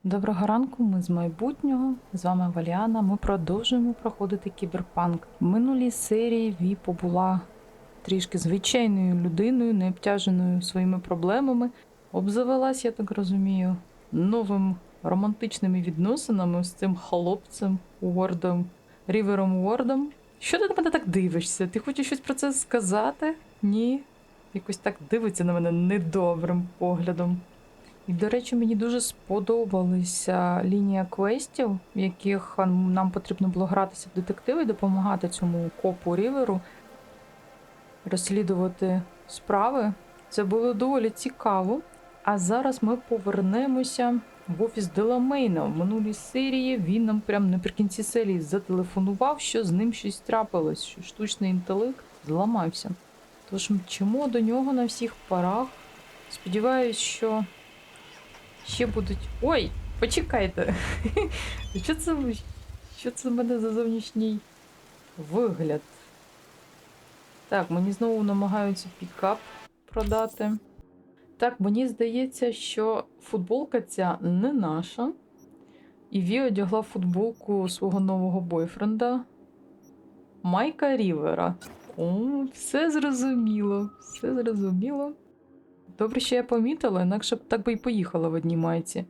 Доброго ранку, ми з майбутнього, з вами Аволіана. Ми продовжуємо проходити Кіберпанк. В минулій серії Ві побула трішки звичайною людиною, не обтяженою своїми проблемами. Обзавелась, я так розумію, новим романтичними відносинами з цим хлопцем Уордом, Рівером Уордом. Що ти на мене так дивишся? Ти хочеш щось про це сказати? Ні? Якось так дивиться на мене недобрим поглядом. І, до речі, мені дуже сподобалася лінія квестів, в яких нам потрібно було гратися в детективи і допомагати цьому копу Ріверу розслідувати справи. Це було доволі цікаво. А зараз ми повернемося в офіс Деламейна. В минулій серії він нам прямо наприкінці серії зателефонував, що з ним щось трапилось, що штучний інтелект зламався. Тож мчимо до нього на всіх парах. Сподіваюсь, що ще будуть... Ой, почекайте. Що це в мене за зовнішній вигляд? Так, мені знову намагаються пікап продати. Так, мені здається, що футболка ця не наша. І Ві одягла футболку свого нового бойфренда. Майка Рівера. О, все зрозуміло, все зрозуміло. Добре, що я помітила, інакше б так би і поїхала в одній майці.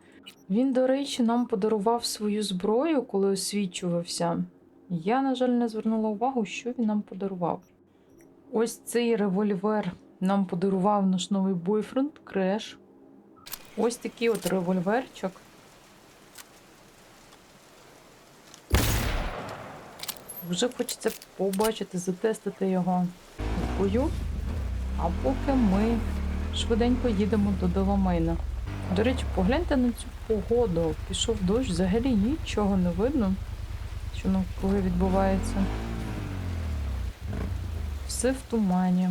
Він, до речі, нам подарував свою зброю, коли освічувався. Я, на жаль, не звернула увагу, що він нам подарував. Ось цей револьвер нам подарував наш новий бойфренд, Креш. Ось такий от револьверчик. Вже хочеться побачити, затестити його в бою. А поки ми швиденько їдемо до Деламейна. До речі, погляньте на цю погоду. Пішов дощ, взагалі нічого не видно, що навкруги відбувається. Все в тумані.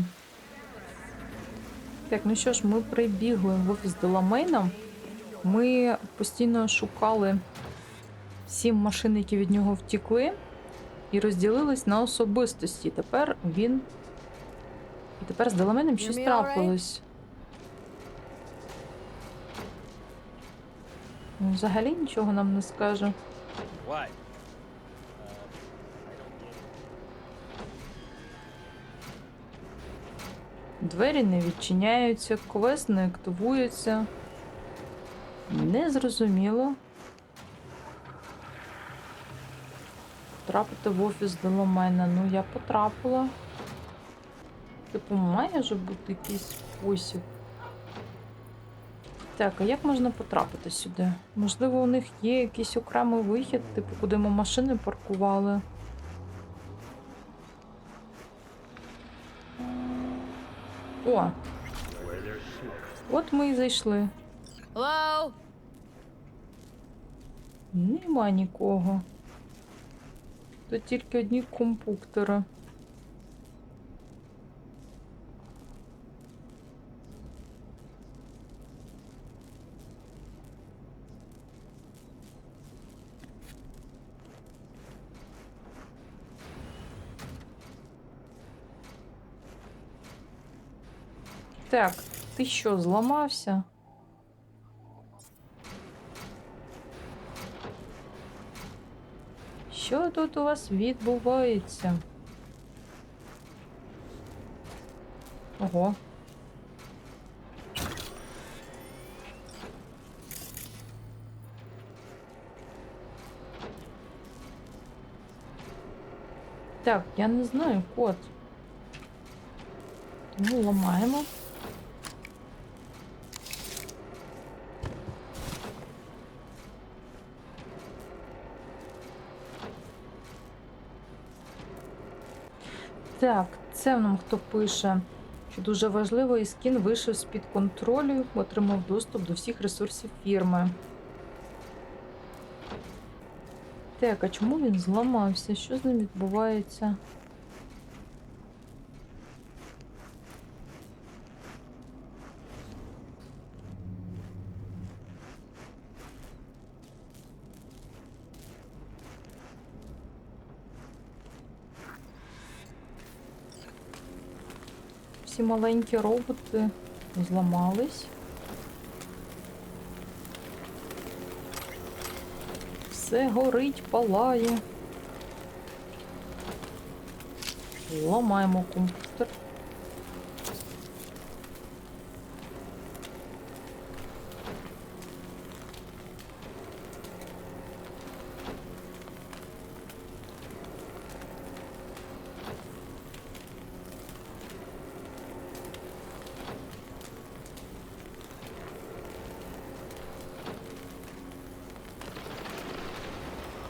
Так, ну що ж, ми прибігли в офіс Деламейна. Ми постійно шукали 7 машин, які від нього втекли, і розділились на особистості. Тепер з Деламейном щось трапилось. Взагалі нічого нам не скаже. Двері не відчиняються, квест не активується. Незрозуміло. Потрапити в офіс Деламейна. Ну, я потрапила. Типу, має же бути якийсь спосіб. Так, а як можна потрапити сюди? Можливо, у них є якийсь окремий вихід, типу, куди ми машини паркували. О! От ми і зайшли. Hello? Нема нікого. Тут тільки одні компуктори. Так, ти що, зламався? Що тут у вас відбувається? Ого. Так, я не знаю код. Тому ламаємо. Так, це нам хто пише, що дуже важливо, і скін вийшов з-під контролю, отримав доступ до всіх ресурсів фірми. Так, а чому він зламався? Що з ним відбувається? Всі маленькі роботи зламались. Все горить, палає. Ламаємо комп'ютер.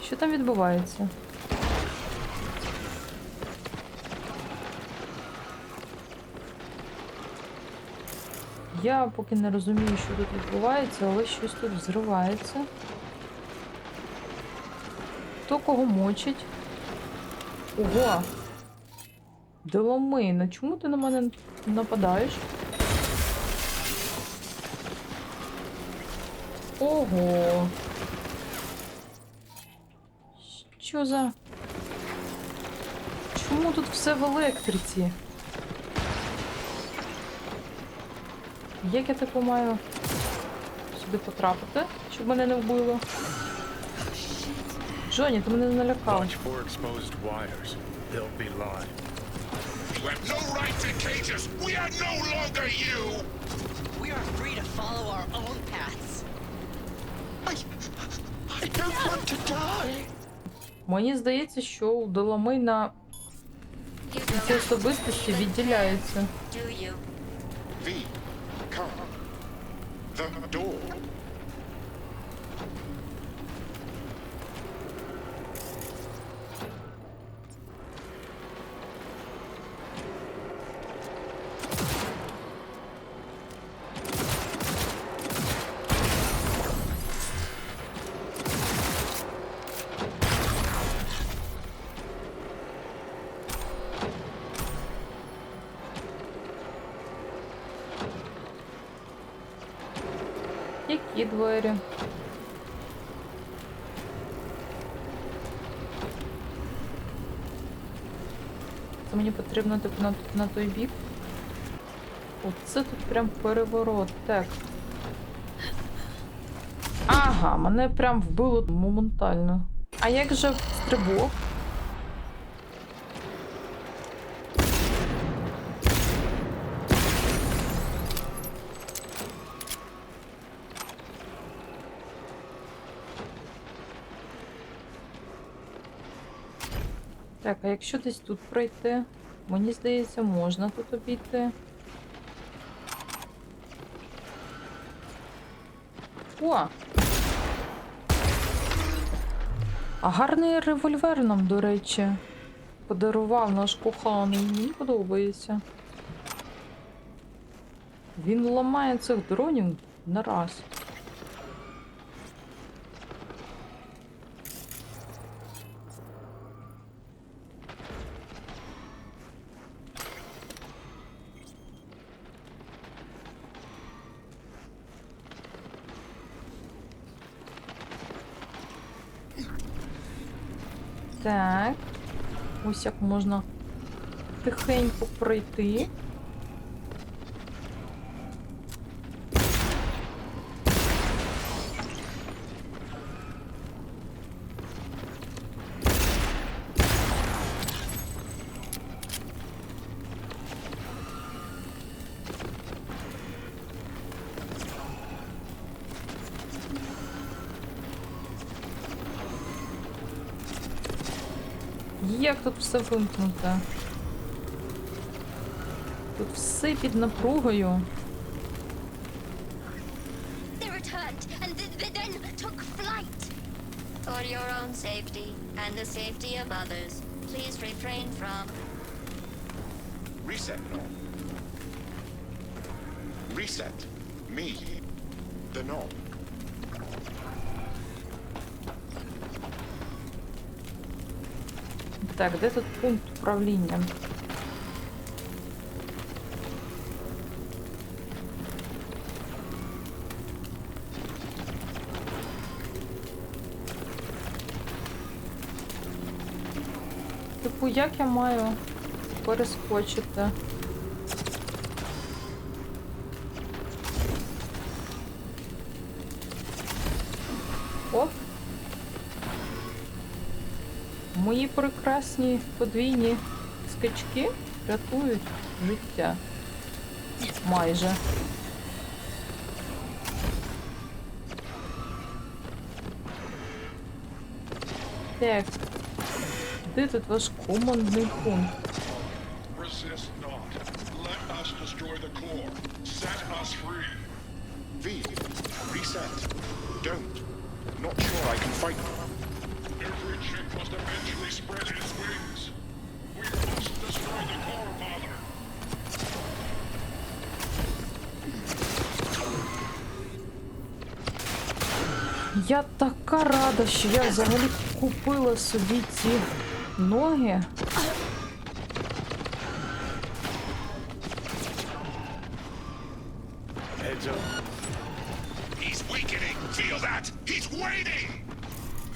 Що там відбувається? Я поки не розумію, що тут відбувається, але щось тут взривається. Хто кого мочить? Ого! Деламейн, а чому ти на мене нападаєш? Ого! Що за... Чому тут все в електриці? Як я таку маю сюди потрапити, щоб мене не вбило? Джоні, ти мене налякав. Мені здається, що у Деламейна ці особистості відділяються. Які двері? Це мені потрібно типу на той бік. Оце тут прям переворот. Так. Ага, мене прям вбило моментально. А як же стрибок? Так, а якщо десь тут пройти? Мені здається, можна тут обійти. О! А гарний револьвер нам, до речі, подарував наш коханий. Мені подобається. Він ламає цих дронів на раз. Так, ось як можна тихенько пройти. Як тут все вимкнуто? Тут все під напругою. For your own safety and the safety of others, please refrain from Reset, no. Reset. Me. The gnome. Так, де тут пункт управління? Типу, як я маю перескочити? Оп. мої прекрасні подвійні скачки рятують життя. Майже. Так. Де тут ваш командний пункт? Resist not. Let us destroy the core. Set us free. V. Reset. Don't. Not sure I can fight them. Every chip must eventually spread its wings. We must destroy the core, Father. Я така рада, що я взагалі купила собі ці ноги. Heads up. He's weakening. Feel that? He's waning.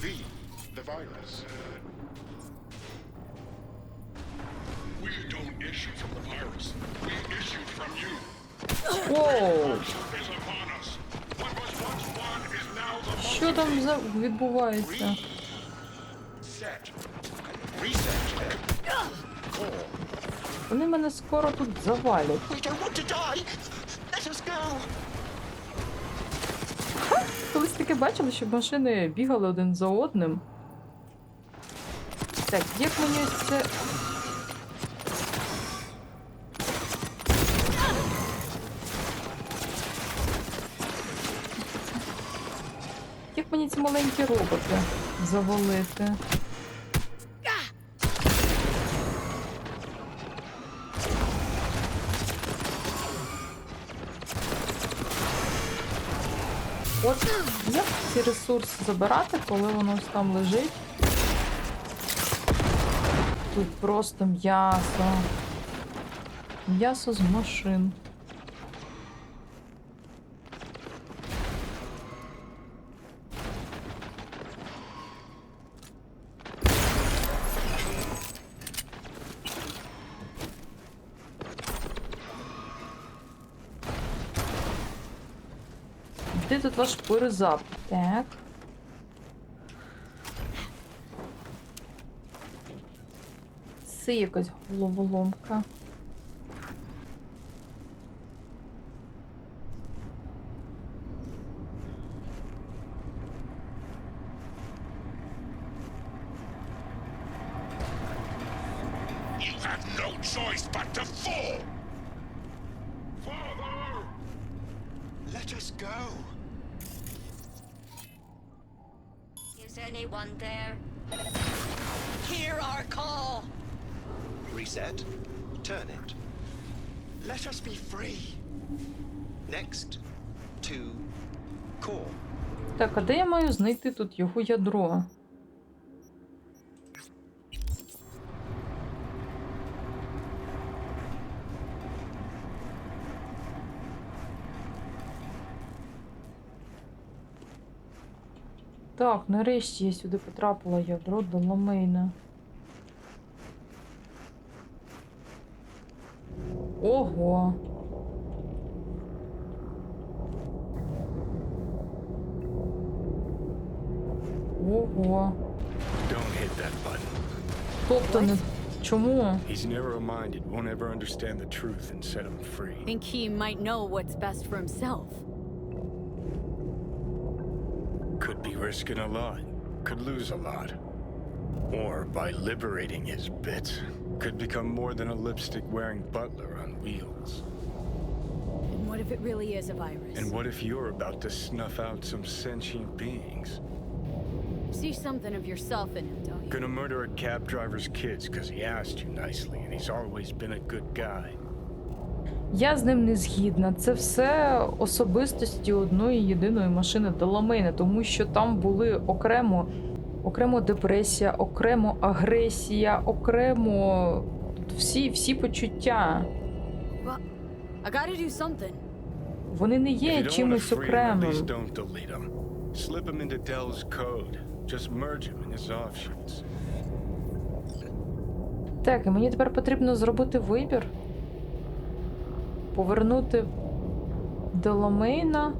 V. The virus. We don't issue from the virus. We issue from you. Воу! Is upon us. What was once one is now the Що там відбувається? Set. Reset. Core. Вони мене скоро тут завалять. We don't want to die. Let us go. Колись таке бачили, щоб машини бігали один за одним. Так, як мені ось це... Як мені ці маленькі роботи завалити? От як ці ресурси забирати, коли воно ось там лежить? Тут просто м'ясо. М'ясо з машин. Де тут ваш перезап? Так. Це якась головоломка. You have no choice but to fall. Father, let us go. Is anyone there? Hear our call! Reset. Turn it. Let us be free. Next. To core. Так, а де я маю знайти тут його ядро? Так, нарешті я сюди потрапила, ядро Деламейна. Ого! Ого! Don't hit that button. Тобто не... Чому? He's narrow-minded, won't ever understand the truth and set him free. Think he might know what's best for himself. Could be risking a lot, could lose a lot. Or by liberating his bits, could become more than a lipstick-wearing butler on wheels. And what if it really is a virus? And what if you're about to snuff out some sentient beings? See something of yourself in him, don't you? Gonna murder a cab driver's kids because he asked you nicely and he's always been a good guy. Я з ним не згідна. Це все особистості одної єдиної машини Деламейна, тому що там були окремо депресія, окремо агресія, окремо всі почуття. Well, I gotta do something. Вони не If є you don't want to чимось free him, at окремим. least don't delete him. Slip him into Dell's code. Just merge him in his offshoots. Так, і мені тепер потрібно зробити вибір. Повернути Деламейна.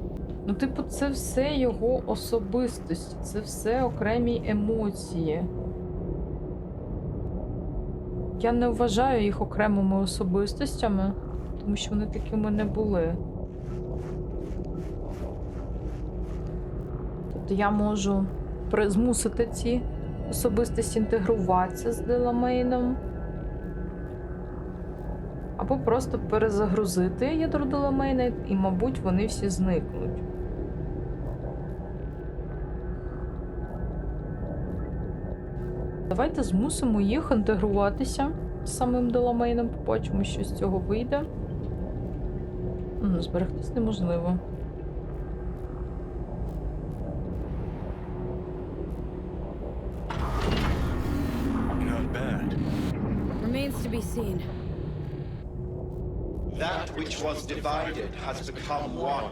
Ну, типу, це все його особистості, це все окремі емоції. Я не вважаю їх окремими особистостями, тому що вони такими не були. Тобто я можу змусити ці особистості інтегруватися з Деламейном, або просто перезагрузити ядро Деламейна, і, мабуть, вони всі зникнуть. Давайте змусимо їх інтегруватися з самим Деламейном, побачимо, що з цього вийде. Зберегтись неможливо. Not bad. Remains to be seen. That which was divided has become one.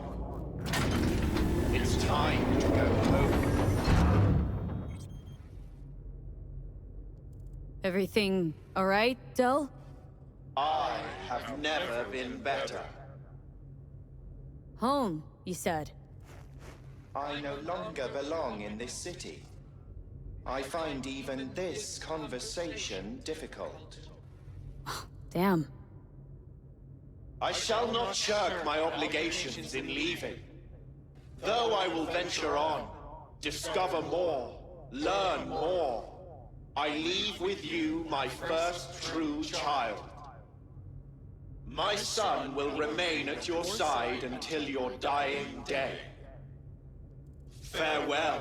It's time to go home. Everything all right, Del? I have never been better. Home, you said. I no longer belong in this city. I find even this conversation difficult. Damn. I shall not shirk my obligations in leaving. Though I will venture on, discover more, learn more, I leave with you my first true child. My son will remain at your side until your dying day. Farewell.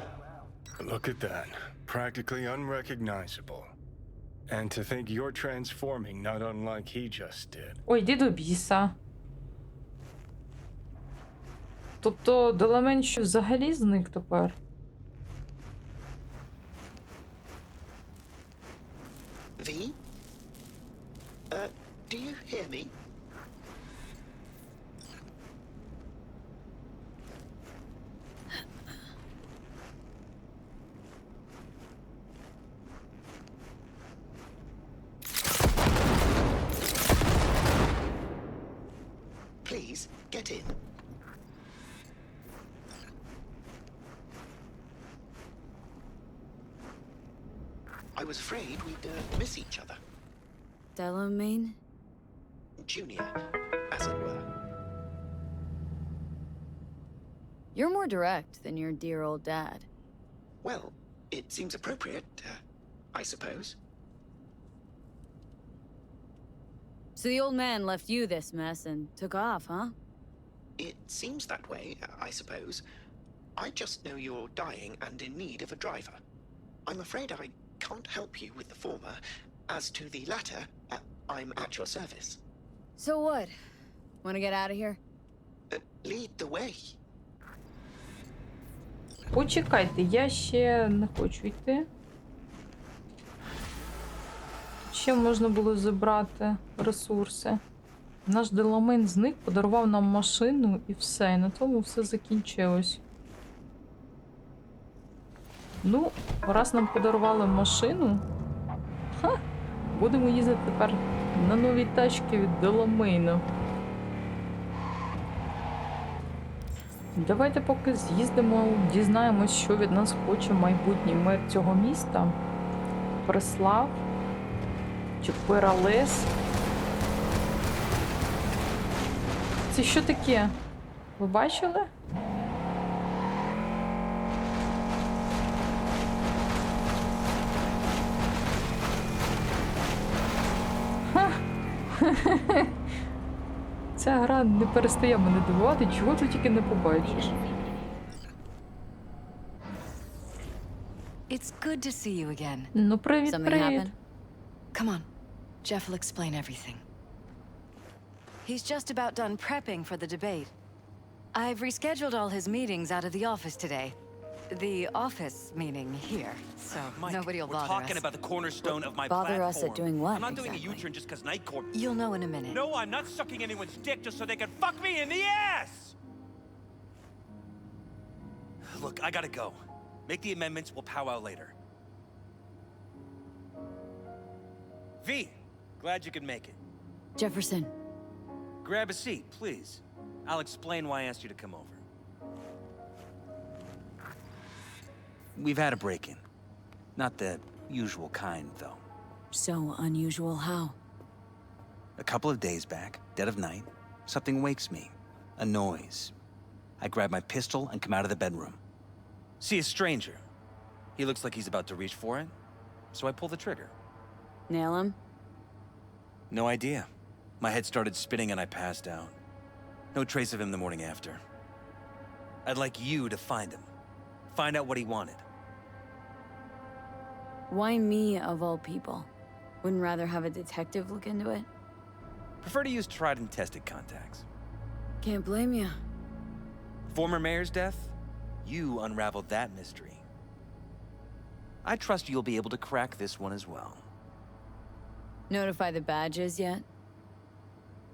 Look at that. Practically unrecognizable. And to think you're transforming not unlike he just did. Ой, йди до біса. Тобто Деламейн що взагалі зник тепер? V? Do you hear me? Please, get in. I was afraid we'd miss each other. Delameyne? Junior, as it were. You're more direct than your dear old dad. Well, it seems appropriate, I suppose. So the old man left you this mess and took off, huh? It seems that way, I suppose. I just know you're dying and in need of a driver. I'm afraid I can't help you with the former. As to the latter, I'm at your service. So what? Wanna get out of here? Lead the way. Почекайте, я ще не хочу йти. Ще можна було забрати ресурси. Наш Деламейн зник, подарував нам машину і все. І на тому все закінчилось. Ну, раз нам подарували машину, будемо їздити тепер на новій тачці від Деламейна. Давайте поки з'їздимо, дізнаємось, що від нас хоче майбутній мер цього міста. Преслав чи Пералес. Це що таке? Ви бачили? Ця гра не перестає мене дивувати, чого ти тільки не побачиш. It's good to see you again. Ну, привіт, Something привіт. happened? Come on. Jeff will explain everything. He's just about done prepping for the debate. I've rescheduled all his meetings out of the office today. The office meaning here, so Mike, nobody will we're bother talking us. about the cornerstone of my Bother platform. us at doing what, I'm not doing exactly? a U-turn just because Night Court. You'll know in a minute. No, I'm not sucking anyone's dick just so they can fuck me in the ass! Look, I gotta go. Make the amendments, we'll powwow later. V, glad you could make it. Jefferson. Grab a seat, please. I'll explain why I asked you to come over. We've had a break-in. Not the usual kind, though. So unusual how? A couple of days back, dead of night, something wakes me. A noise. I grab my pistol and come out of the bedroom. See a stranger. He looks like he's about to reach for it, so I pull the trigger. Nail him? No idea. My head started spinning and I passed out. No trace of him the morning after. I'd like you to find him. Find out what he wanted. Why me, of all people? Wouldn't rather have a detective look into it? Prefer to use tried and tested contacts. Can't blame you. Former mayor's death? You unraveled that mystery. I trust you'll be able to crack this one as well. Notify the badges yet?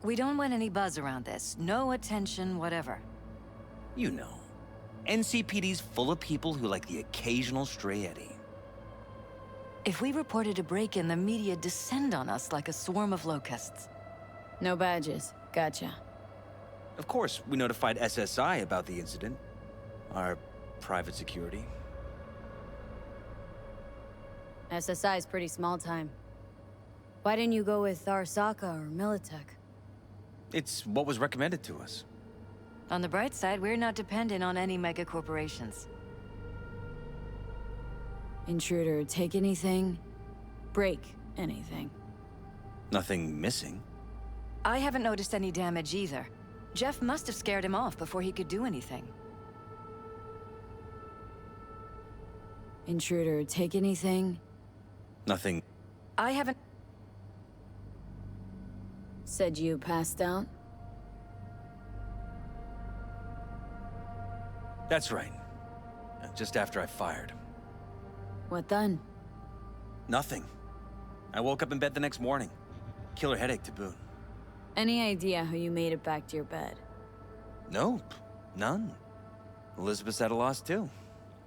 We don't want any buzz around this. No attention, whatever. You know. NCPD's full of people who like the occasional stray eddy. If we reported a break-in, the media descend on us like a swarm of locusts. No badges. Gotcha. Of course, we notified SSI about the incident. Our private security. SSI's pretty small time. Why didn't you go with Arasaka or Militech? It's what was recommended to us. On the bright side, we're not dependent on any mega corporations. Intruder, take anything? Break anything? Nothing missing. I haven't noticed any damage either. Jeff must have scared him off before he could do anything. Intruder, take anything? Nothing. I haven't... Said you passed out? That's right. Just after I fired. What then? Nothing. I woke up in bed the next morning. Killer headache to boot. Any idea how you made it back to your bed? Nope. None. Elizabeth's at a loss too.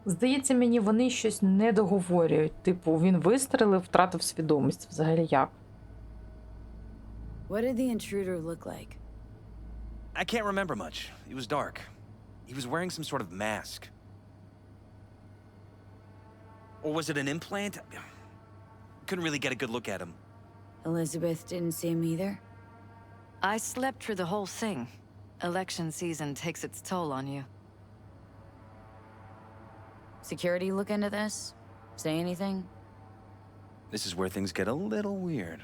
Здається, мені вони щось не договорюють. Типу, він вистрелив, втратив свідомість. Взагалі як? What did the intruder look like? I can't remember much. It was dark. He was wearing some sort of mask. Or was it an implant? Couldn't really get a good look at him. Elizabeth didn't see him either? I slept through the whole thing. Election season takes its toll on you. Security look into this? Say anything? This is where things get a little weird.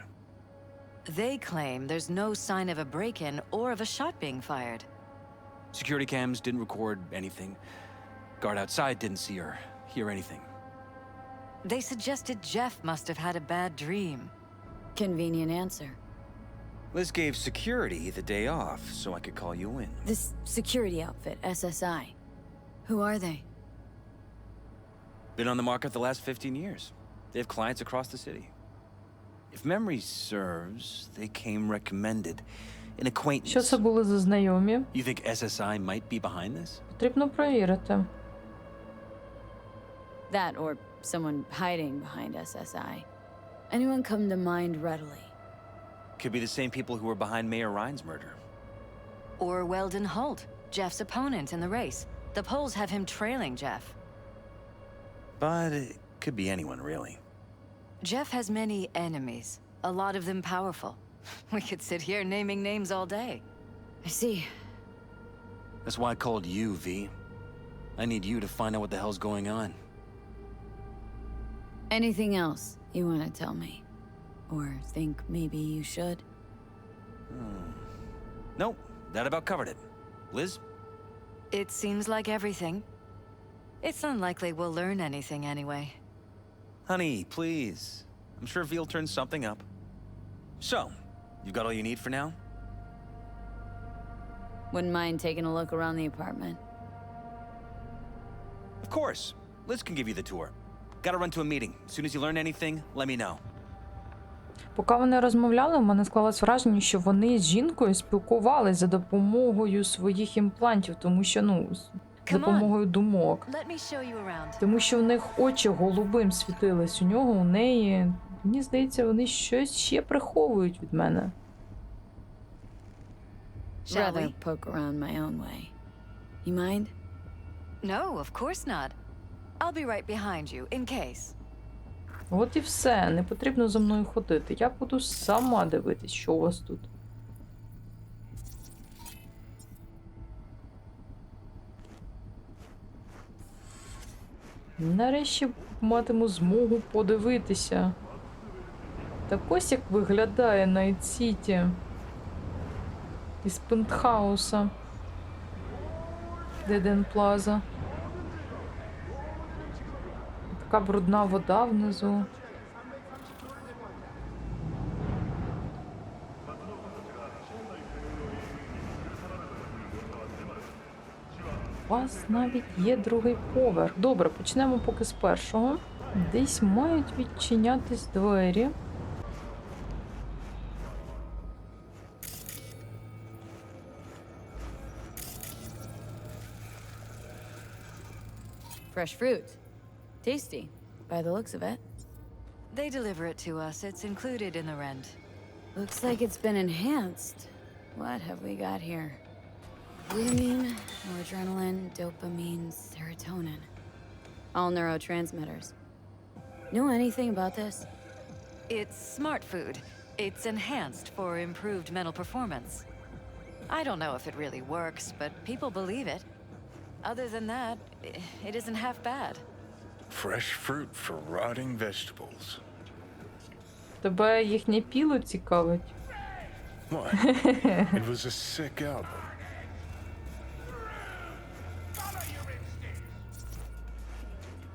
They claim there's no sign of a break-in or of a shot being fired. Security cams didn't record anything. Guard outside didn't see or hear anything. They suggested Jeff must have had a bad dream. Convenient answer. Liz gave security the day off so I could call you in. This security outfit, SSI. Who are they? Been on the market the last 15 years. They have clients across the city. If memory serves, they came recommended. An acquaintance. Що це були за знайомі? You think SSI might be behind this? Потрібно перевірити. That or someone hiding behind SSI. Anyone come to mind readily? Could be the same people who were behind Mayor Ryan's murder. Or Weldon Holt, Jeff's opponent in the race. The polls have him trailing Jeff. But it could be anyone, really. Jeff has many enemies, a lot of them powerful. We could sit here naming names all day. I see. That's why I called you, V. I need you to find out what the hell's going on. Anything else you want to tell me? Or think maybe you should? Nope, that about covered it. Liz? It seems like everything. It's unlikely we'll learn anything anyway. Honey, please. I'm sure V'll turn something up. So, you got all you need for now? Wouldn't mind taking a look around the apartment. Of course. Liz can give you the tour. Gotta run to a meeting. As soon as you learn anything, let me know. Поки вони розмовляли, в мене склалось враження, що вони з жінкою спілкувалися за допомогою своїх імплантів, тому що, за допомогою думок. Let me show you around. Тому що в них очі голубим світились, у нього, у неї. Мені здається, вони щось ще приховують від мене. Shall Rather we? poke around my own way. You mind? No, of course not. I'll be right behind you, in case. От і все, не потрібно за мною ходити. Я буду сама дивитись, що у вас тут. Нарешті матиму змогу подивитися. Так ось як виглядає Найт-Сіті із пентхауса. Деден Плаза. Така брудна вода внизу. У вас навіть є другий поверх. Добре, почнемо поки з першого. Десь мають відчинятись двері. Fresh fruit. Tasty, by the looks of it. They deliver it to us. It's included in the rent. Looks like it's been enhanced. What have we got here? Glutamine, noradrenaline, dopamine, serotonin. All neurotransmitters. Know anything about this? It's smart food. It's enhanced for improved mental performance. I don't know if it really works, but people believe it. Other than that, it isn't half bad. Fresh fruit for rotting vegetables. Тебе їхнє піло цікавить? What? It was a sick album.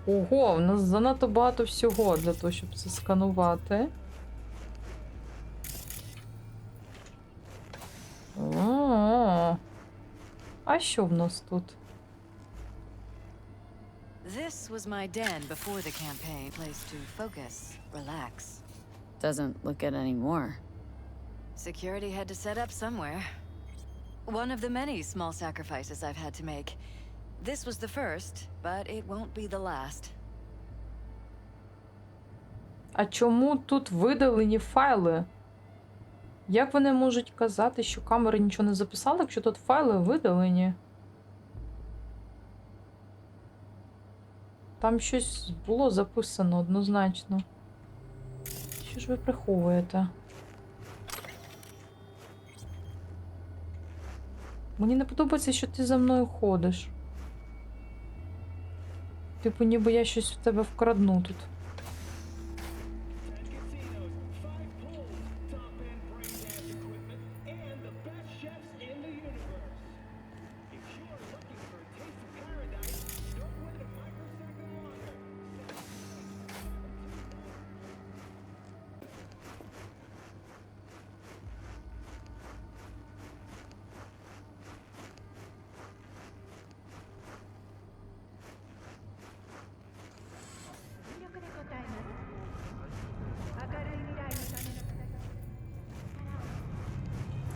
Ого, у нас занадто багато всього для того, щоб це сканувати. А що в нас тут? This was my den before the campaign. Place to focus, relax. Doesn't look it anymore. Security had to set up somewhere. One of the many small sacrifices I've had to make. This was the first, but it won't be the last. А чому тут видалені файли? Як вони можуть казати, що камери нічого не записали, якщо тут файли видалені? Там щось було записано однозначно. Що ж ви приховуєте? Мені не подобається, що ти за мною ходиш. Типу, ніби я щось в тебе вкрадну тут.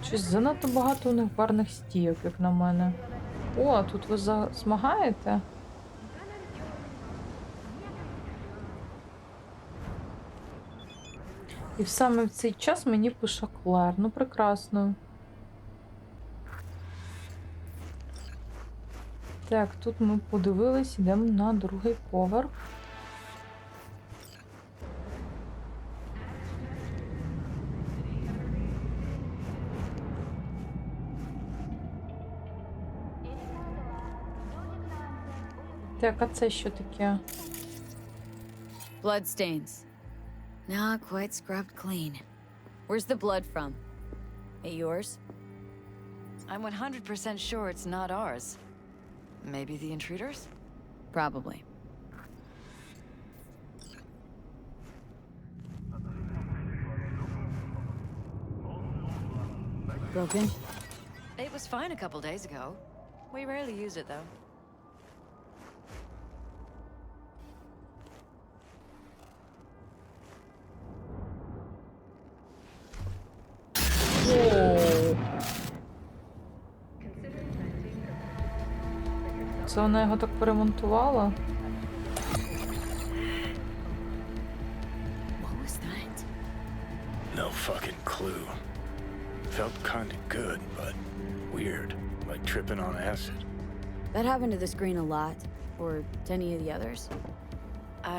Щось занадто багато у них барних стійок, як на мене. О, тут ви змагаєте? І саме в цей час мені пише Клер. Ну, прекрасно. Так, тут ми подивились, йдемо на другий поверх. Так, а це що таке? Bloodstains. Not quite scrubbed clean. Where's the blood from? It yours? I'm 100% sure it's not ours. Maybe the intruders? Probably. Broken? It was fine a couple days ago. We rarely use it, though. Це вона його так поремонтувала? What was that? No fucking clue. Felt kinda good, but weird, like tripping on acid. That happened to the screen a lot. Or to any of the others?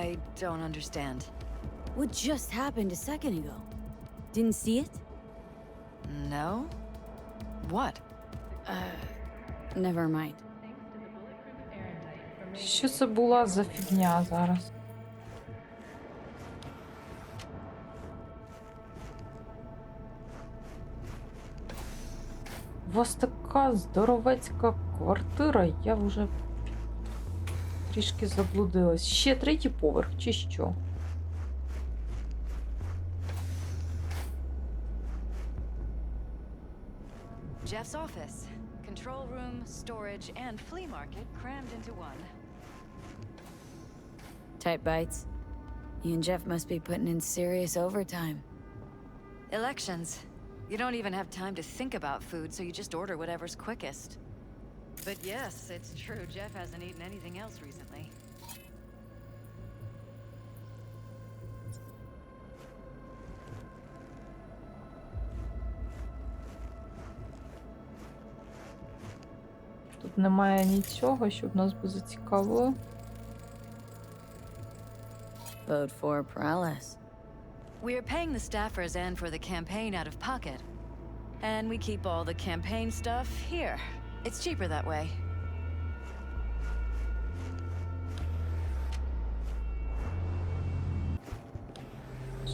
I don't understand. What just happened a second ago? Didn't see it? No? What? Never mind. Що це була за фігня зараз? У вас така здоровецька квартира, я вже трішки заблудилась. Ще третій поверх, чи що? Jeff's office. Control room, storage, and flea market crammed into one. Tight bites. You and Jeff must be putting in serious overtime. Elections. You don't even have time to think about food, so you just order whatever's quickest. But yes, it's true, Jeff hasn't eaten anything else recently. Тут немає нічого, щоб нас би зацікавило. Vote for Perales. We're paying the staffers and for the campaign out of pocket. And we keep all the campaign stuff here. It's cheaper that way.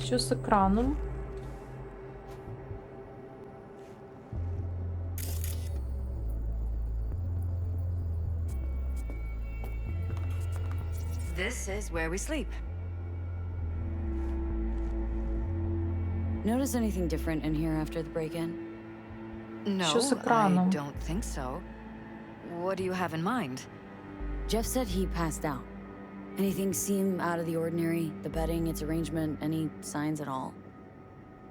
Що з екраном? This is where we sleep. Notice anything different in here after the break-in? No, Що з I екраном? don't think so. What do you have in mind? Jeff said he passed out. Anything seem out of the ordinary? The bedding, its arrangement, any signs at all?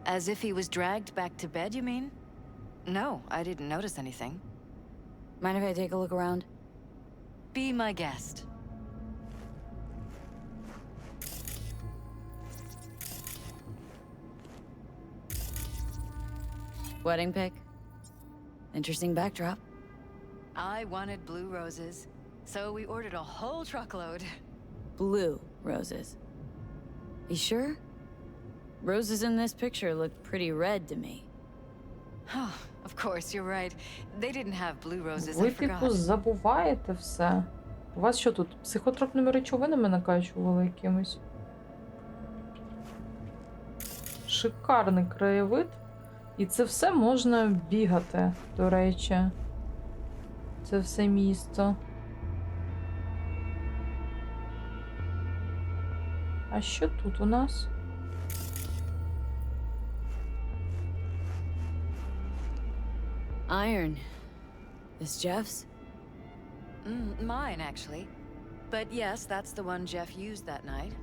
As if he was dragged back to bed, you mean? No, I didn't notice anything. Mind if I take a look around? Be my guest. Wedding pic? Interesting backdrop. I wanted blue roses, so we ordered a whole truckload. Blue roses. You sure? Roses in this picture look pretty red to me. Oh, of course, you're right. They didn't have blue roses, Ви, I типу, forgot. забуваєте все. У вас що тут? Психотропними речовинами накачували якимось? Шикарний краєвид. І це все можна бігати, до речі. Це все місто. А що тут у нас? Iron. This Jeff's? Mine, actually. But yes, that's the one Jeff used that night.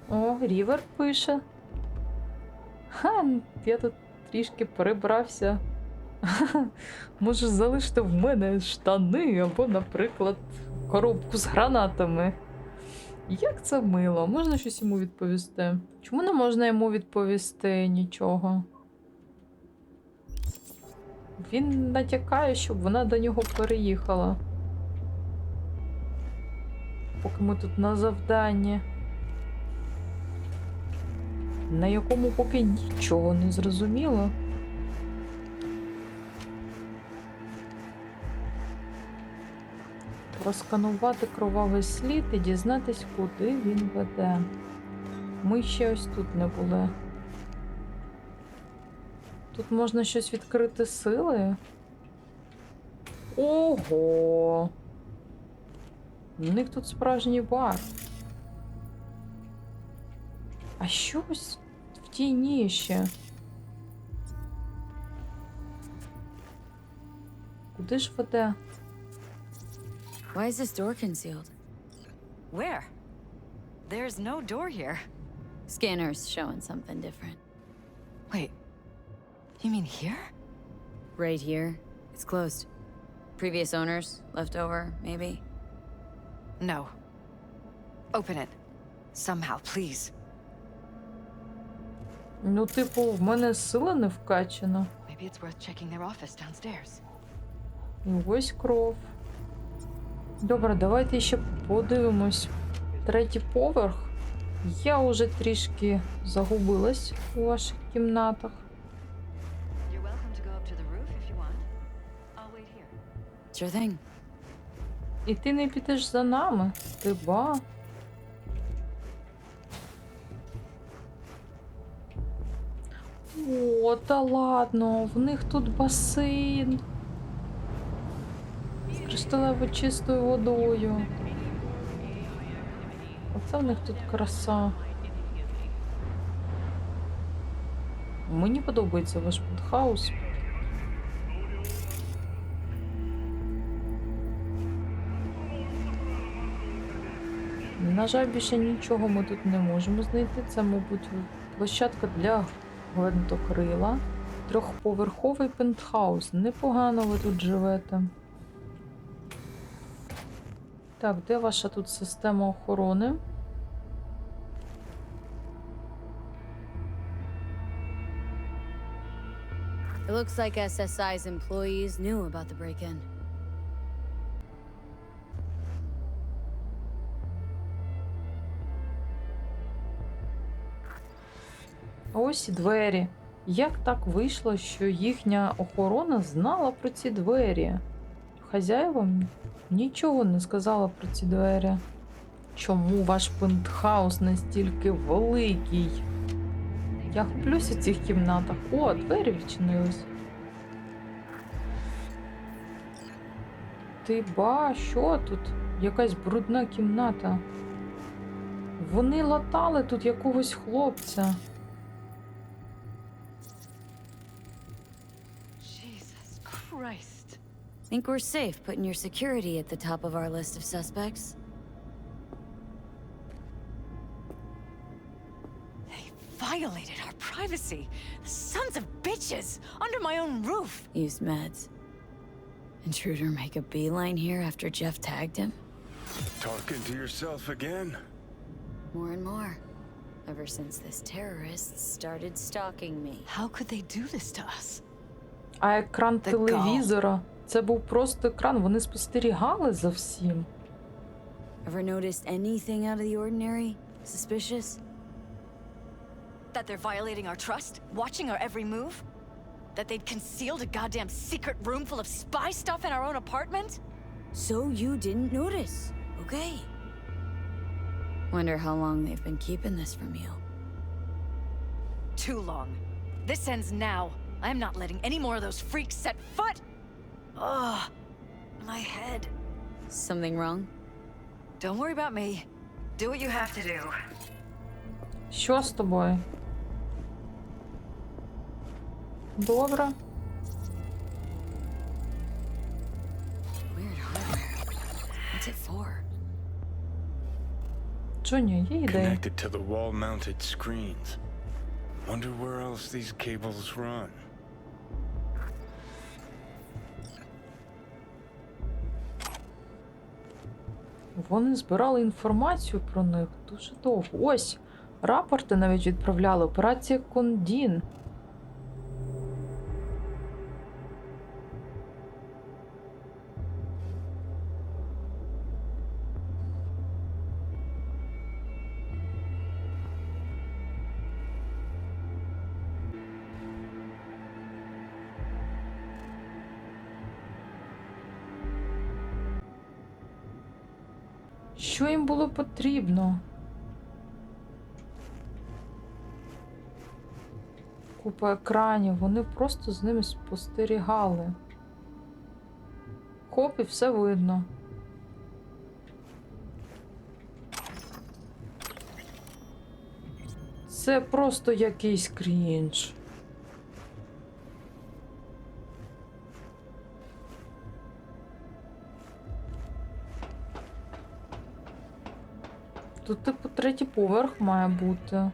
О, Рівер пише. Ха, я тут трішки перебрався. Можеш залишити в мене штани або, наприклад, коробку з гранатами. Як це мило. Можна щось йому відповісти? Чому не можна йому відповісти нічого? Він натякає, щоб вона до нього переїхала. Поки ми тут на завданні. На якому поки нічого не зрозуміло. Просканувати кровавий слід і дізнатись, куди він веде. Ми ще ось тут не були. Тут можна щось відкрити силою. Ого! У них тут справжній бар. А щось в тій ніші. Куди ж веде? Why is this door concealed? Where? There's no door here. Scanner's showing something different. Wait, you mean here? Right here. It's closed. Previous owners, left over, maybe. No. Open it. Somehow, please. Ну, типу, в мене сила не вкачана. Maybe it's worth checking their office downstairs. І ось кров. Добре, давайте ще подивимось. 3-й поверх. Я вже трішки загубилась у ваших кімнатах. You're welcome to go up to the roof if you want. I'll wait here. Sure thing. І ти не підеш за нами? Ти ба? О, та ладно, в них тут басейн. З кришталево чистою водою. Оце в них тут краса. Мені подобається ваш пентхаус. На жаль, більше нічого ми тут не можемо знайти. Це, мабуть, площадка для гвинтокрила. 3-поверховий пентхаус. Непогано ви тут живете. Так, де ваша тут система охорони? It looks like SSI's employees knew about the break-in. А ось і двері. Як так вийшло, що їхня охорона знала про ці двері? Хазяївам нічого не сказала про ці двері. Чому ваш пентхаус настільки великий? Я гублюсь у цих кімнатах. О, двері відчинились. Ти ба, що тут? Якась брудна кімната. Вони латали тут якогось хлопця. Jesus Christ. Think we're safe putting your security at the top of our list of suspects? They violated our privacy. The sons of bitches! Under my own roof! Used meds. Intruder make a beeline here after Jeff tagged him? Talking to yourself again? More and more. Ever since this terrorist started stalking me. How could they do this to us? А екран Та телевізора? Це був просто екран, вони спостерігали за всім. Ever noticed anything out of the ordinary? Suspicious? That they're violating our trust? Watching our every move? That they'd concealed a goddamn secret room full of spy stuff in our own apartment? So you didn't notice, okay? Wonder how long they've been keeping this from you. Too long. This ends now. I'm not letting any more of those freaks set foot! Ugh, my head. Something wrong? Don't worry about me. Do what you have to do. Що з тобою? Добре. Weird hardware. What's it for? Джоні, є ідея? Connected to the wall-mounted screens. Wonder where else these cables run. Вони збирали інформацію про них дуже довго. Ось, рапорти навіть відправляли. Операція Кондін. Що їм було потрібно? Купа екранів, вони просто з ними спостерігали. Хоп, і все видно. Це просто якийсь крінж. Тут, типу, 3-й поверх має бути.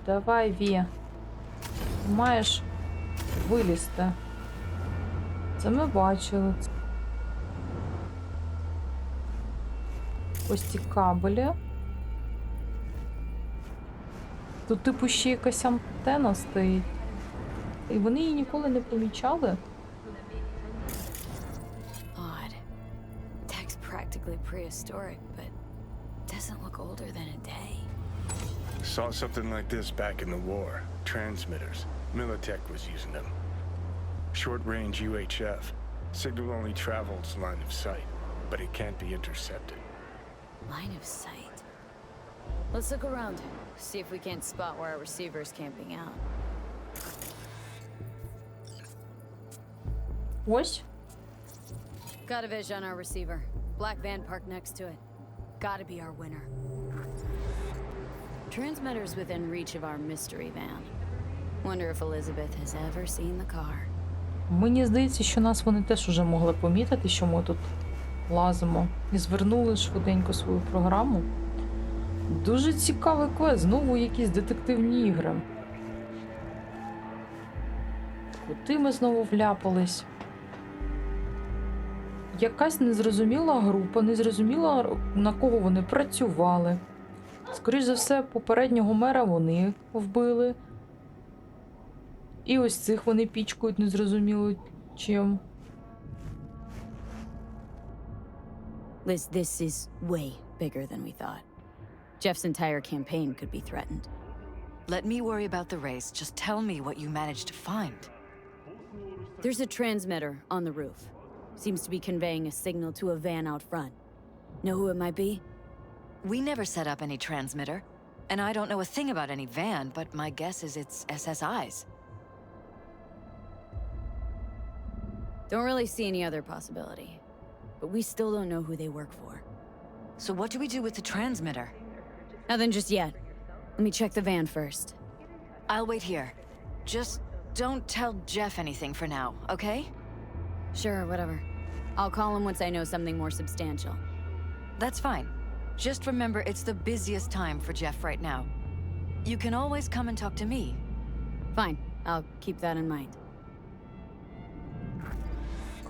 Давай, Ві. Ти маєш вилізти. Це ми бачили. Ось ці кабелі. Тут, типу, ще якась антена стоїть. І вони її ніколи не помічали. Odd. Tech's practically prehistoric, but doesn't look older than a day. Saw something like this back in the war. Transmitters. Militech was using them. Short-range UHF. Signal only travels line of sight, but it can't be intercepted. Line of sight. Let's look around. See if we can't spot where our receiver's camping out. Ось. Got a vision on our receiver. Black van parked next to it. Gotta be our winner. Transmitter's within reach of our mystery van. Wonder if Elizabeth has ever seen the car. Мені здається, що нас вони теж уже могли помітити, що ми тут лазимо. І звернули швиденько свою програму. Дуже цікавий квест. Знову якісь детективні ігри. Куди ми знову вляпались? Якась незрозуміла група, незрозуміла, на кого вони працювали. Скоріш за все, попереднього мера вони вбили. І ось цих вони пічкають незрозуміло чим. Liz, this is way bigger than we thought. Jeff's entire campaign could be threatened. Let me worry about the race. Just tell me what you managed to find. There's a transmitter on the roof. Seems to be conveying a signal to a van out front. Know who it might be? We never set up any transmitter, and I don't know a thing about any van, but my guess is it's SSI's. Don't really see any other possibility. But we still don't know who they work for. So what do we do with the transmitter? Nothing just yet. Let me check the van first. I'll wait here. Just don't tell Jeff anything for now, okay? Sure, whatever. I'll call him once I know something more substantial. That's fine. Just remember it's the busiest time for Jeff right now. You can always come and talk to me. Fine, I'll keep that in mind.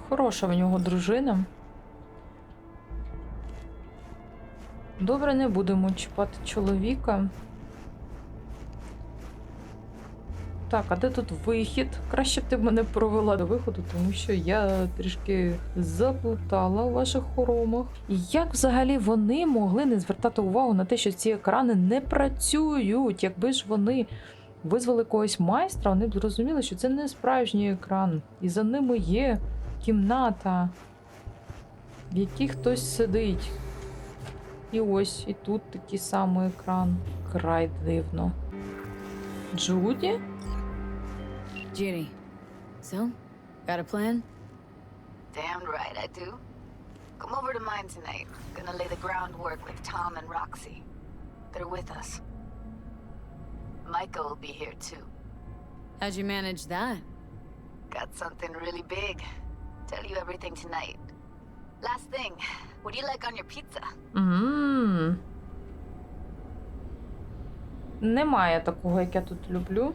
Хороша в нього дружина. Добре, не будемо чіпати чоловіка. Так, а де тут вихід? Краще б ти мене провела до виходу, тому що я трішки заплутала у ваших хоромах. Як взагалі вони могли не звертати увагу на те, що ці екрани не працюють? Якби ж вони визвали когось майстра, вони б зрозуміли, що це не справжній екран. І за ними є кімната, в якій хтось сидить. І ось, і тут такий самий екран. Край дивно. Джуді? Judy. So, got a plan? Damn right I do. Come over to mine tonight. Gonna lay the groundwork with Tom and Roxy. They're with us. Michael will be here too. How'd you manage that? Got something really big. Tell you everything tonight. Last thing, what do you like on your pizza? Немає такого, як я тут люблю.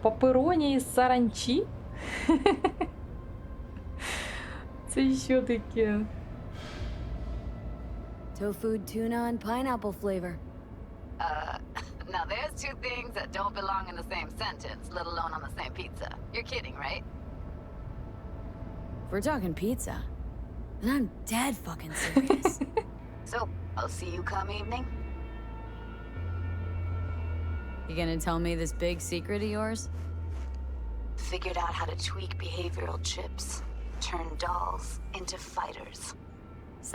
Папероні із саранчі? Це що таке? Tofu, tuna, and pineapple flavor. Now there's two things that don't belong in the same sentence, let alone on the same pizza. You're kidding, right? If we're talking pizza, then I'm dead fucking serious. So, I'll see you come evening. You gonna tell me this big secret of yours? Figured out how to tweak behavioral chips. Turn dolls into fighters.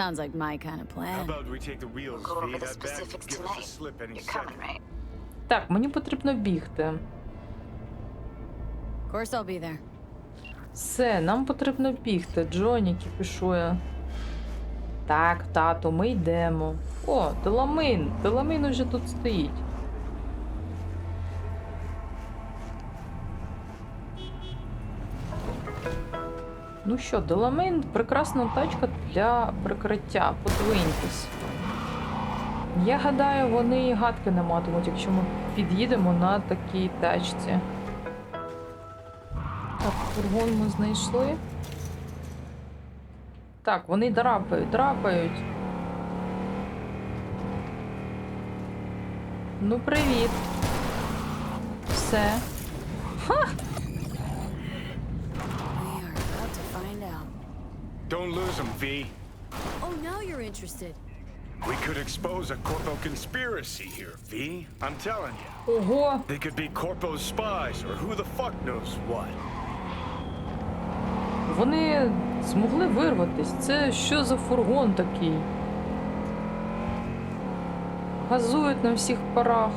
Sounds like my kind of How plan. about we take the wheels, We'll go over feed the that back, specifics give us a tonight. slip any You're coming, second. right? Так, мені потрібно бігти. Of course I'll be there. Все, нам потрібно бігти. Джоні кіпішує. Так, тату, ми йдемо. О, Деламейн. Деламейн уже тут стоїть. Ну що, Деламейн — прекрасна тачка для прикриття. Подвиньтесь. Я гадаю, вони і гадки не матимуть, якщо ми під'їдемо на такій тачці. Так, фургон ми знайшли. Так, вони драпають. Ну, привіт. Все. Ха! We are about to find out. Don't lose them, V. Oh, now you're interested. We could expose a Corpo conspiracy here, V. I'm telling you. Ого! They could be Corpo's spies, or who the fuck knows what. Вони змогли вирватись. Це що за фургон такий? Газують на всіх парах.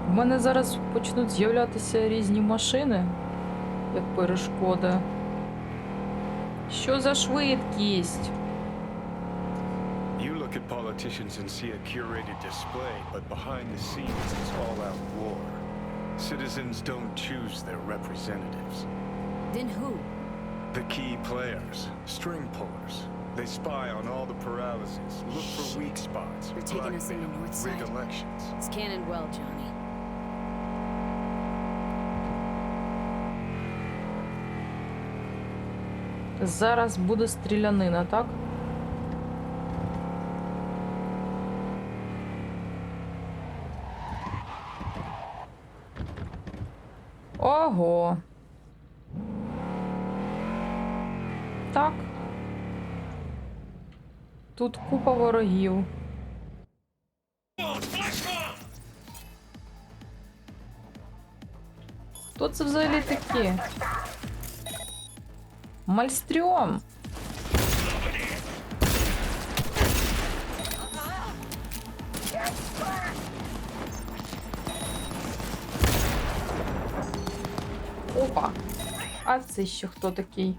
У мене зараз почнуть з'являтися різні машини, як перешкоди. Що за швидкість? You look at politicians and see a curated display, but behind the scenes it's all-out war. Citizens don't choose their representatives. Then who? The key players, string pullers. They spy on all the paralyses, look for weak spots, You're taking us in the blackmail, north rig side. elections. It's cannon well, Johnny. Зараз буде стрілянина, так? Ого. Так. Тут купа ворогів. Хто це взагалі такі? Мальстрьом! Опа! А це ще хто такий?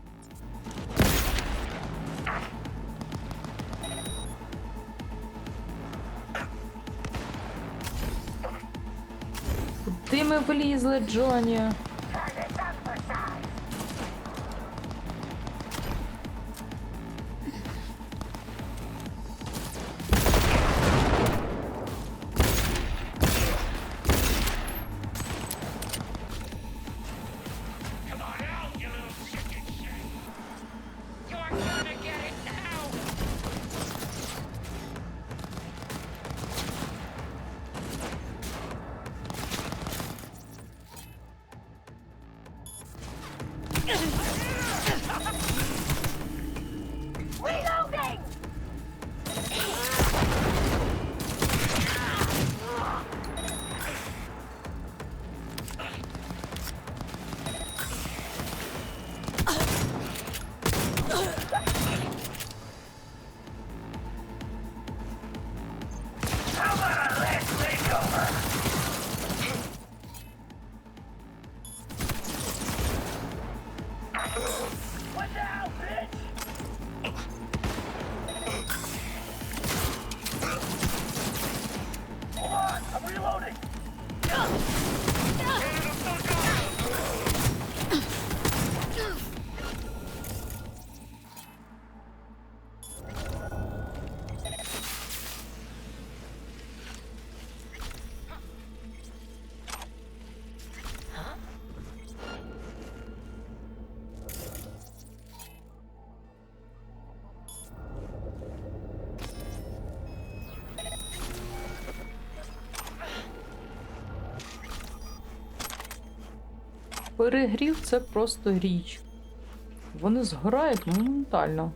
Куди ми влізли, Джоні? Перегрів – це просто річ. Вони згорають моментально.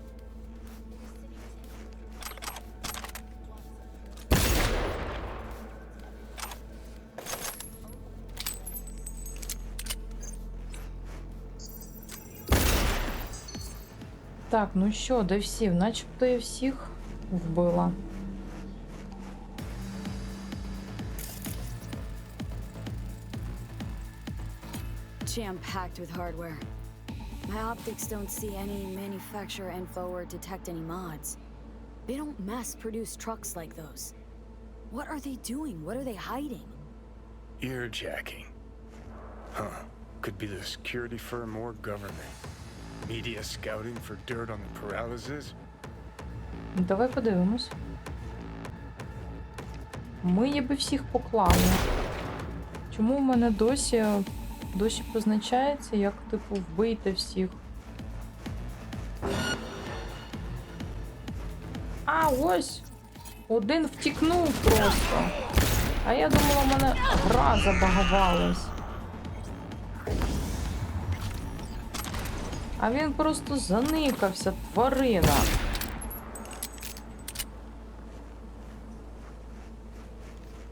Так, ну що, де всі? Начебто я всіх вбила. Jam-packed with hardware. My optics don't see any manufacturer info or detect any mods. They don't mass-produce trucks like those. What are they doing? What are they hiding? Earjacking. Huh. Could be the security firm or government. Media scouting for dirt on the paralysis? Давай подивимось. Ми ніби всіх поклали. Чому в мене досі позначається, як, типу, вбийте всіх? А, ось! Один втікнув просто. А я думала, в мене гра забагувалась. А він просто заникався, тварина.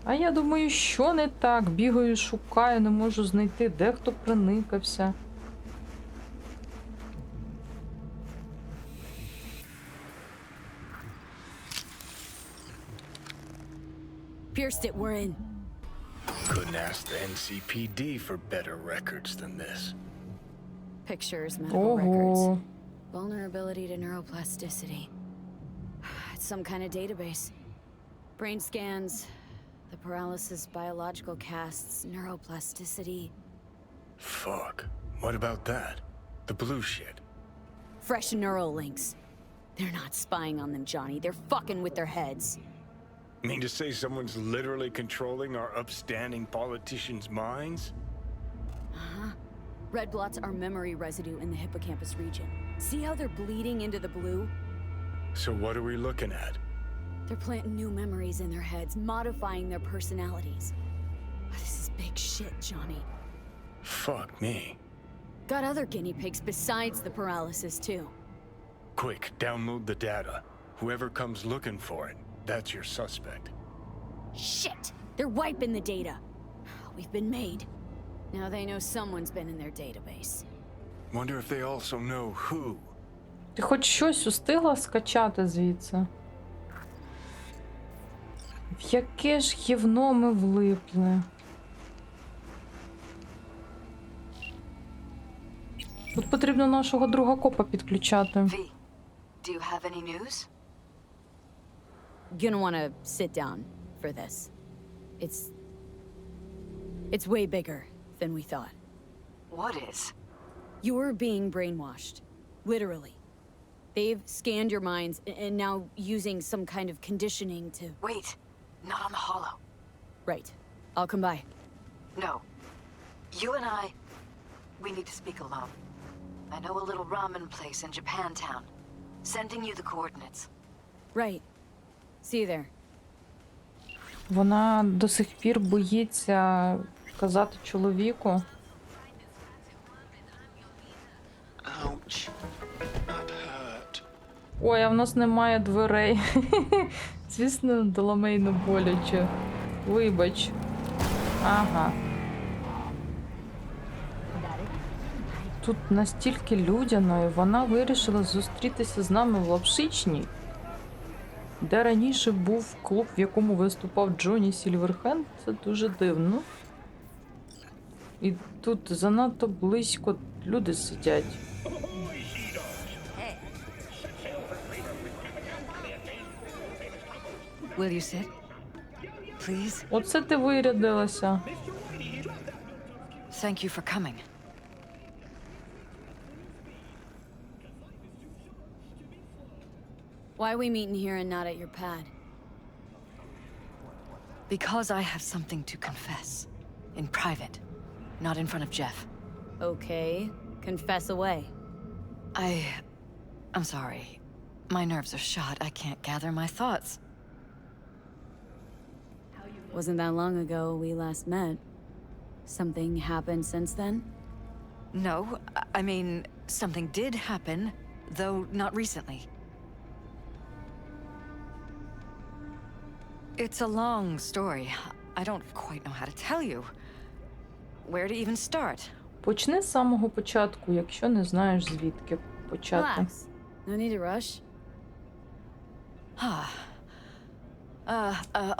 А я думаю, що не так? Бігаю, шукаю, не можу знайти, де хто проникався. Pierced it, we're in. Couldn't ask the NCPD for better records than this. Pictures, medical records. Ого. Vulnerability to neuroplasticity. It's some kind of database. Brain scans, the paralysis, biological casts, neuroplasticity. Fuck. What about that? The blue shit. Fresh neural links. They're not spying on them, Johnny. They're fucking with their heads. Mean to say someone's literally controlling our upstanding politicians' minds? Uh-huh. Red blots are memory residue in the hippocampus region. See how they're bleeding into the blue? So what are we looking at? They're planting new memories in their heads, modifying their personalities. This is big shit, Johnny. Fuck me. Got other guinea pigs besides the paralysis, too. Quick, download the data. Whoever comes looking for it, that's your suspect. Shit! They're wiping the data. We've been made. Now they know someone's been in their database. Wonder if they also know who. Ти хоч щось устигла скачати звідси? В яке ж гівно ми влипли? Тут потрібно нашого друга копа підключати. V, do you have any news? Gonna wanna sit down for this. It's way bigger than we thought. What is? You're being brainwashed. Literally. They've scanned your minds and now using some kind of conditioning to... Wait, not on the hollow. Right. I'll come by. No. You and we need to speak alone. I know a little ramen place in Japantown. Sending you the coordinates. Right. See you there. Вона до сих пір боїться казати чоловіку. Ouch. That hurt. Ой, а в нас немає дверей. Звісно, Деламейну боляче. Вибач. Ага. Тут настільки людяно, і вона вирішила зустрітися з нами в Лапшичній, де раніше був клуб, в якому виступав Джонні Сільверхенд. Це дуже дивно. І тут занадто близько люди сидять. Will you sit? Please? Оце ти вирядилася. Thank you for coming. Why are we meeting here and not at your pad? Because I have something to confess. In private. Not in front of Jeff. Okay. Confess away. I'm sorry. My nerves are shot. I can't gather my thoughts. Wasn't that long ago we last met. Something happened since then? No, I mean, something did happen, though not recently. It's a long story. I don't quite know how to tell you. Where to even start? Почни з самого початку, якщо не знаєш, звідки почати. Relax. No need to rush.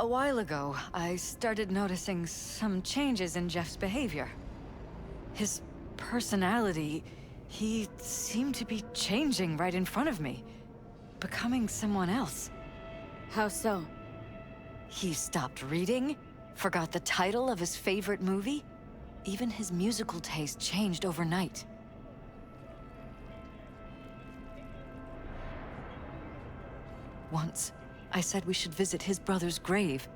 A while ago, I started noticing some changes in Jeff's behavior. His personality, he seemed to be changing right in front of me, becoming someone else. How so? He stopped reading, forgot the title of his favorite movie. Even his musical taste changed overnight. Once, I said we should visit his brother's grave,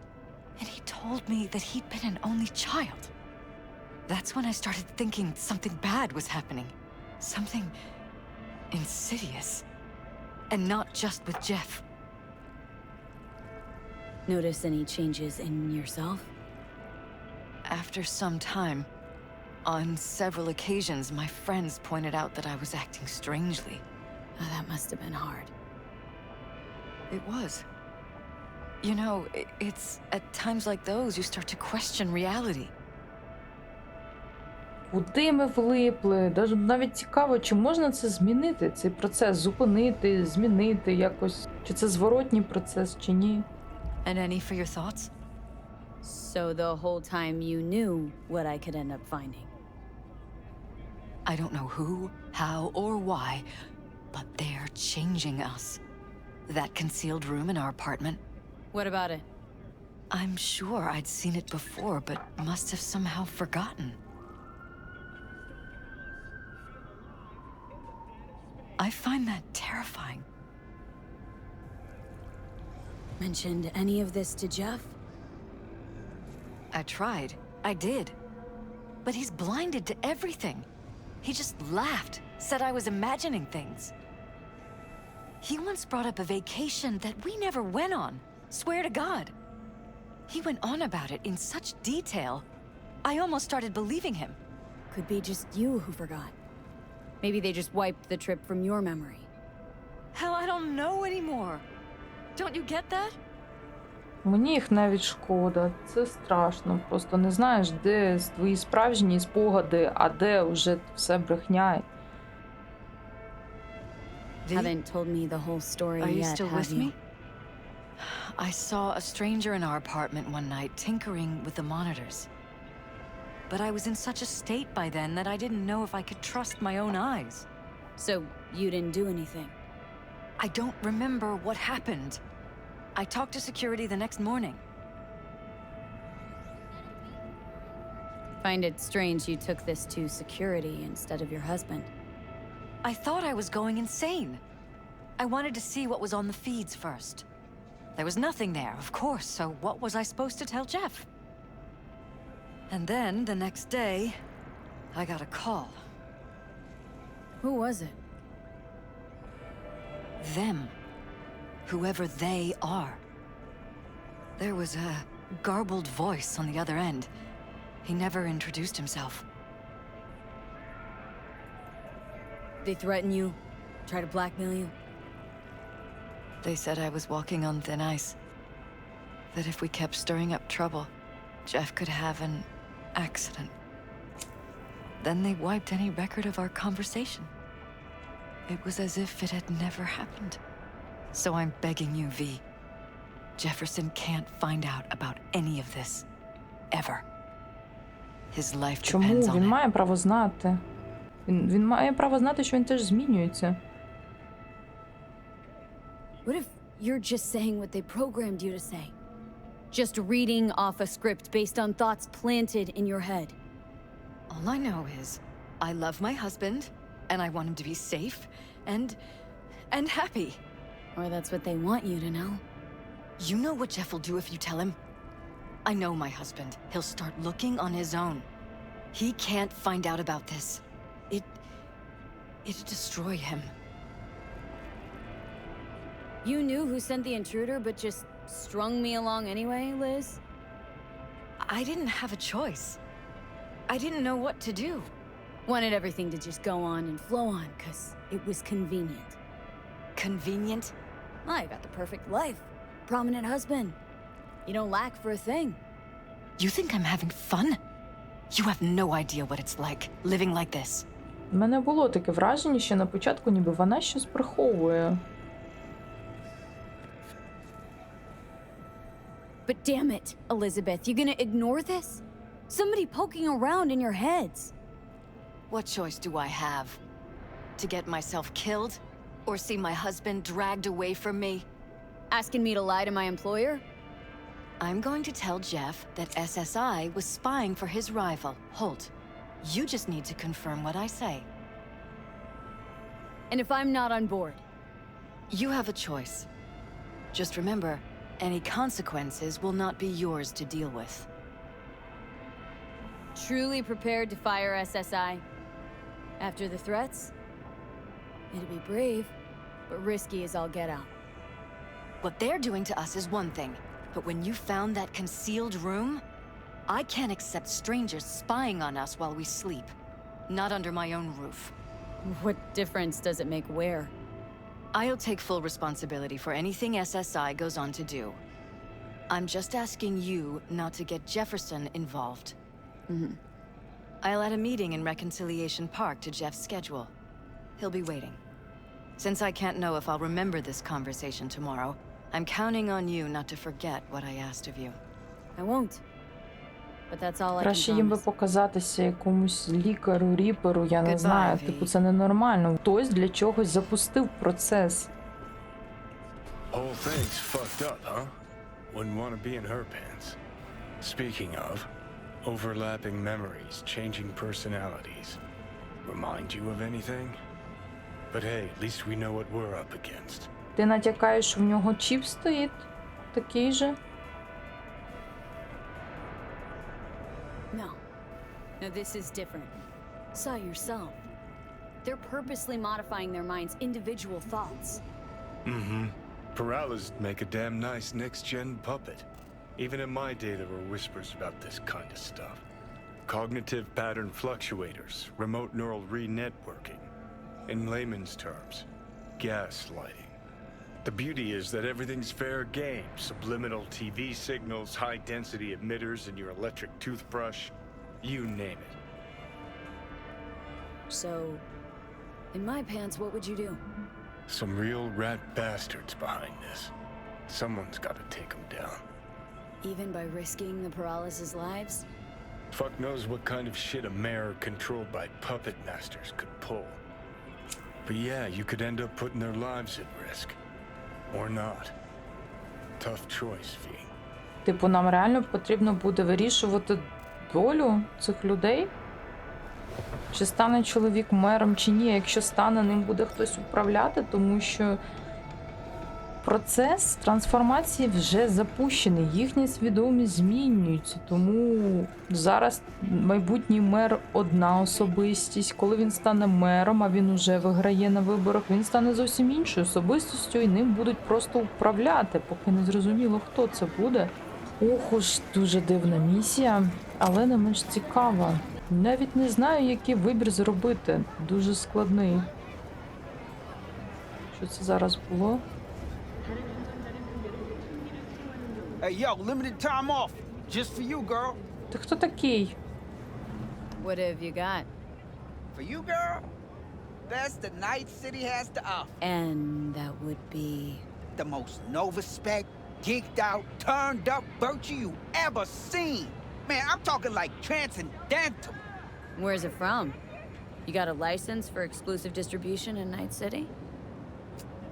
and he told me that he'd been an only child. That's when I started thinking something bad was happening. Something insidious. And not just with Jeff. Notice any changes in yourself? After some time, on several occasions, my friends pointed out that I was acting strangely. Oh, that must have been hard. It was. You know, it's at times like those you start to question reality. Куди ми влипли? Навіть цікаво, чи можна це змінити, цей процес, зупинити, змінити якось. Чи це зворотній процес, чи ні? And any for your thoughts? So the whole time you knew what I could end up finding. I don't know who, how, or why, but they're changing us. That concealed room in our apartment, What about it? I'm sure I'd seen it before, but must have somehow forgotten. I find that terrifying. Mentioned any of this to Jeff? I tried. I did. But he's blinded to everything. He just laughed, said I was imagining things. He once brought up a vacation that we never went on. Swear to God. He went on about it in such detail. I almost started believing him. Could be just you who forgot. Maybe they just wiped the trip from your memory. Hell, I don't know anymore. Don't you get that? Мені їх навіть шкода. Це страшно. Просто не знаєш, де твої справжні спогади, а де вже все брехня. Haven't told me the whole story Are you yet, still have with you? me? I saw a stranger in our apartment one night tinkering with the monitors. But I was in such a state by then that I didn't know if I could trust my own eyes. So you didn't do anything? I don't remember what happened. I talked to security the next morning. Find it strange you took this to security instead of your husband. I thought I was going insane. I wanted to see what was on the feeds first. There was nothing there, of course, so what was I supposed to tell Jeff? And then, the next day, I got a call. Who was it? Them. Whoever they are. There was a garbled voice on the other end. He never introduced himself. They threaten you? Try to blackmail you? They said I was walking on thin ice. That if we kept stirring up trouble, Jeff could have an accident. Then they wiped any record of our conversation. It was as if it had never happened. So I'm begging you, V. Jefferson can't find out about any of this. Ever. His life Чому? depends on Він it. має право знати. Він має право знати, що він теж змінюється. What if you're just saying what they programmed you to say? Just reading off a script based on thoughts planted in your head? All I know is, I love my husband, and I want him to be safe, and happy. Or that's what they want you to know? You know what Jeff will do if you tell him? I know my husband. He'll start looking on his own. He can't find out about this. It'd destroy him. You knew who sent the intruder, but just strung me along anyway, Liz? I didn't have a choice. I didn't know what to do. Wanted everything to just go on and flow on, 'cause it was convenient. Convenient? I got the perfect life. Prominent husband. You don't lack for a thing. You think I'm having fun? You have no idea what it's like, living like this. У мене було таке враження, що на початку ніби вона щось приховує. But damn it, Elizabeth, you gonna ignore this? Somebody poking around in your heads. What choice do I have? To get myself killed? Or see my husband dragged away from me? Asking me to lie to my employer? I'm going to tell Jeff that SSI was spying for his rival, Holt. You just need to confirm what I say. And if I'm not on board? You have a choice. Just remember, any consequences will not be yours to deal with. Truly prepared to fire SSI? After the threats? It'd be brave, but risky as all get out. What they're doing to us is one thing, but when you found that concealed room, I can't accept strangers spying on us while we sleep. Not under my own roof. What difference does it make where? I'll take full responsibility for anything SSI goes on to do. I'm just asking you not to get Jefferson involved. I'll add a meeting in Reconciliation Park to Jeff's schedule. He'll be waiting. Since I can't know if I'll remember this conversation tomorrow, I'm counting on you not to forget what I asked of you. I won't. But that's all I Краще can їм би promise. показатися якомусь лікарю, ріперу, я не знаю. Типу, це ненормально. Хтось для чогось запустив процес. Whole thing's fucked up, huh? Wouldn't want to be in her pants. Speaking of, overlapping memories, changing personalities. Remind you of anything? But hey, at least we know what we're up against. Ти натякаєш, що в нього чіп стоїть? Такий же? No. No, this is different. Saw yourself. They're purposely modifying their minds' individual thoughts. Mm-hmm. Perala's make a damn nice next-gen puppet. Even in my day, there were whispers about this kind of stuff. Cognitive pattern fluctuators, remote neural re-networking. In layman's terms, gaslighting. The beauty is that everything's fair game. Subliminal TV signals, high-density emitters in your electric toothbrush. You name it. So, in my pants, what would you do? Some real rat bastards behind this. Someone's gotta take them down. Even by risking the Perales' lives? Fuck knows what kind of shit a mayor controlled by puppet masters could pull. But yeah, you could end up putting their lives at risk. Or not. Tough choice, V. Типу, нам реально потрібно буде вирішувати долю цих людей? Чи стане чоловік мером, чи ні? Якщо стане, ним буде хтось управляти, тому що процес трансформації вже запущений, їхня свідомість змінюється, тому зараз майбутній мер – одна особистість. Коли він стане мером, а він уже виграє на виборах, він стане зовсім іншою особистістю і ним будуть просто управляти, поки не зрозуміло, хто це буде. Ох уж, дуже дивна місія, але не менш цікава. Навіть не знаю, який вибір зробити. Дуже складний. Що це зараз було? Hey, yo, limited time off. Just for you, girl. Ти хто такий? What have you got? For you, girl? Best the Найт-Сіті has to offer. And that would be... The most Nova-spec, geeked out, turned up virtue you ever seen. Man, I'm talking like transcendental. Where's it from? You got a license for exclusive distribution in Найт-Сіті?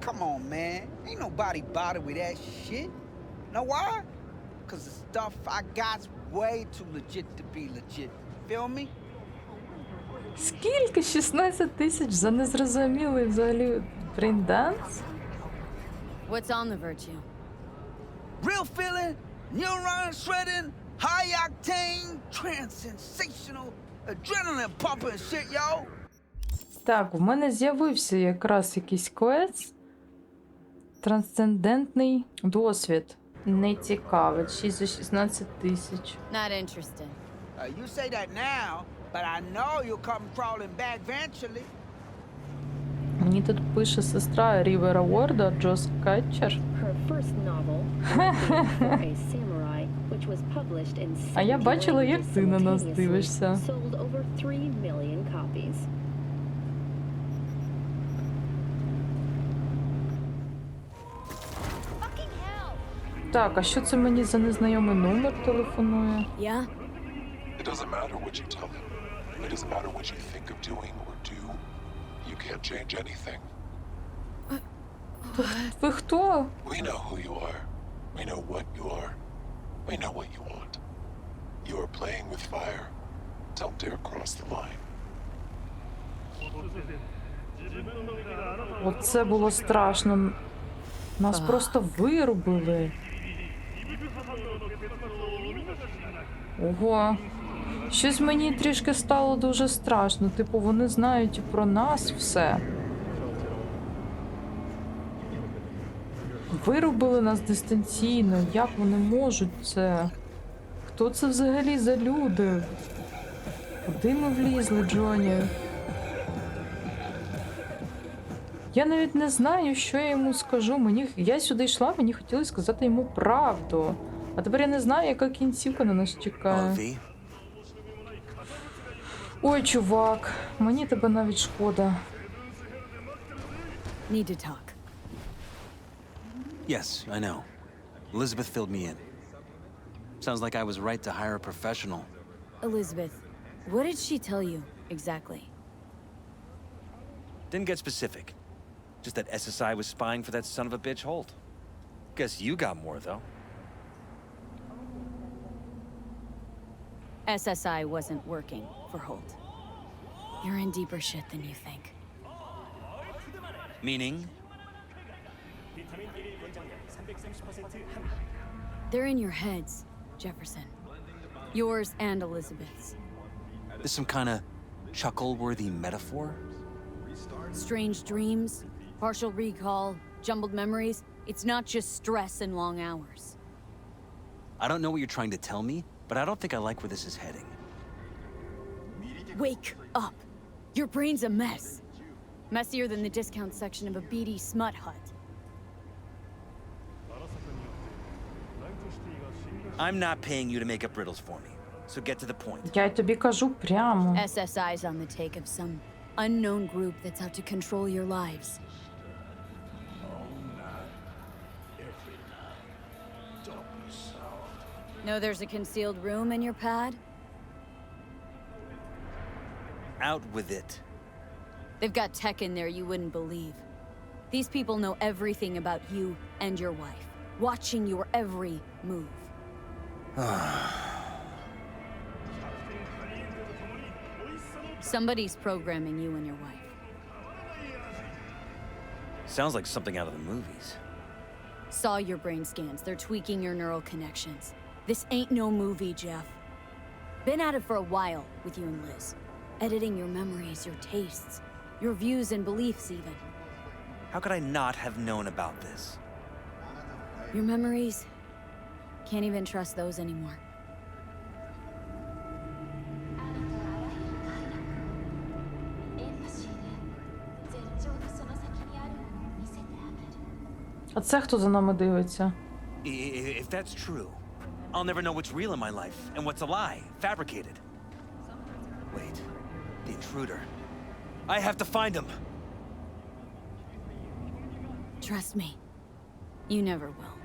Come on, man. Ain't nobody bothered with that shit. Know why? Cause the stuff I got's way too legit to be legit. Feel me? Скільки? 16 тисяч за незрозумілий взагалі брейнданс? What's on the virtue? Real feeling, neuron shredding, high octane, trans-sensational, adrenaline pumping shit, yo. Так, в мене з'явився якраз якийсь квест. Трансцендентний досвід. Не цікавить. 6 за 16 тисяч. Not interested. You say that now, but I know you'll come crawling back eventually. Мені тут пише сестра Рівера Уорда, Джо Скатчер. Her first novel, Working for a Samurai, which was published in А я 70 бачила, як languages ти на нас simultaneously, дивишся. sold over 3 million copies. Так, а що це мені за незнайомий номер телефонує? Yeah? It doesn't matter what you tell him. It doesn't matter what you think of doing or do. You can't change anything. Ви хто? We know who you are. We know what you are. We know what you want. You are playing with fire. Don't dare cross the line. Оце було страшно. Нас просто вирубили. Ого. Щось мені трішки стало дуже страшно. Типу, вони знають про нас все. Вирубили нас дистанційно. Як вони можуть це? Хто це взагалі за люди? Куди ми влізли, Джоні? Я навіть не знаю, що я йому скажу. Я сюди йшла, мені хотілося сказати йому правду. А тепер я не знаю, яка кінцівка на нас чекає. Ой, чувак, мені тебе навіть шкода. Need to talk. Yes, I know. Elizabeth filled me in. Sounds like I was right to hire a professional. Elizabeth, what did she tell you exactly? Didn't get specific. Just that SSI was spying for that son of a bitch Holt. Guess you got more, though. SSI wasn't working for Holt. You're in deeper shit than you think. Meaning? They're in your heads, Jefferson. Yours and Elizabeth's. This some kind of chuckle-worthy metaphor? Strange dreams, partial recall, jumbled memories. It's not just stress and long hours. I don't know what you're trying to tell me, but I don't think I like where this is heading. Wake up! Your brain's a mess. Messier than the discount section of a beady smut hut. I'm not paying you to make up riddles for me, so get to the point. Я тобі кажу прямо. SSI's on the take of some unknown group that's out to control your lives. Know there's a concealed room in your pad? Out with it. They've got tech in there you wouldn't believe. These people know everything about you and your wife, watching your every move. Somebody's programming you and your wife. Sounds like something out of the movies. Saw your brain scans. They're tweaking your neural connections. This ain't no movie, Jeff. Been at it for a while with you and Liz. Editing your memories, your tastes, your views and beliefs even. How could I not have known about this? Your memories? Can't even trust those anymore. А це хто за нами дивиться? If that's true, I'll never know what's real in my life and what's a lie, fabricated. Wait, the intruder. I have to find him. Trust me, you never will.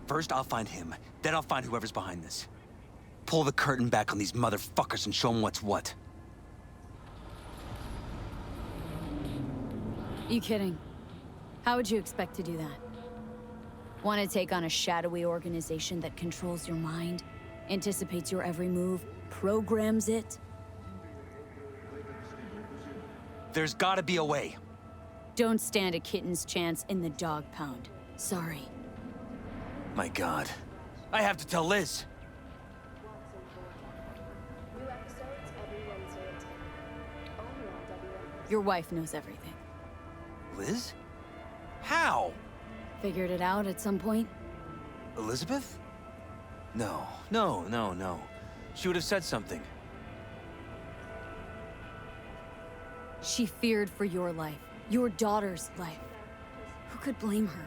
First, I'll find him. Then I'll find whoever's behind this. Pull the curtain back on these motherfuckers and show them what's what. You kidding? How would you expect to do that? Want to take on a shadowy organization that controls your mind, anticipates your every move, programs it? There's gotta be a way. Don't stand a kitten's chance in the dog pound. Sorry. My God. I have to tell Liz. Your wife knows everything. Liz? How? Figured it out at some point? Elizabeth? No. She would have said something. She feared for your life, your daughter's life. Who could blame her?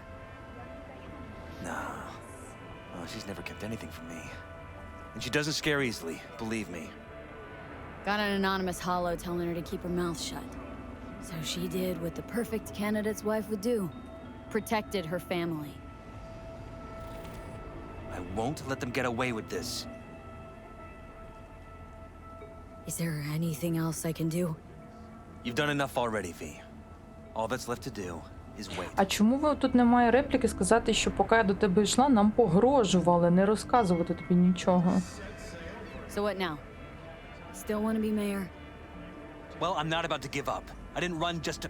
Nah. Oh, she's never kept anything from me. And she doesn't scare easily, believe me. Got an anonymous holo telling her to keep her mouth shut. So she did what the perfect candidate's wife would do. Protected her family. I won't let them get away with this. Is there anything else I can do? You've done enough already, V. All that's left to do is wait. А чому ви тут немає репліки сказати, що поки я до тебе йшла, нам погрожували, не розказувати тобі нічого? So what now? Still want to be mayor? Well, I'm not about to give up. I didn't run just to...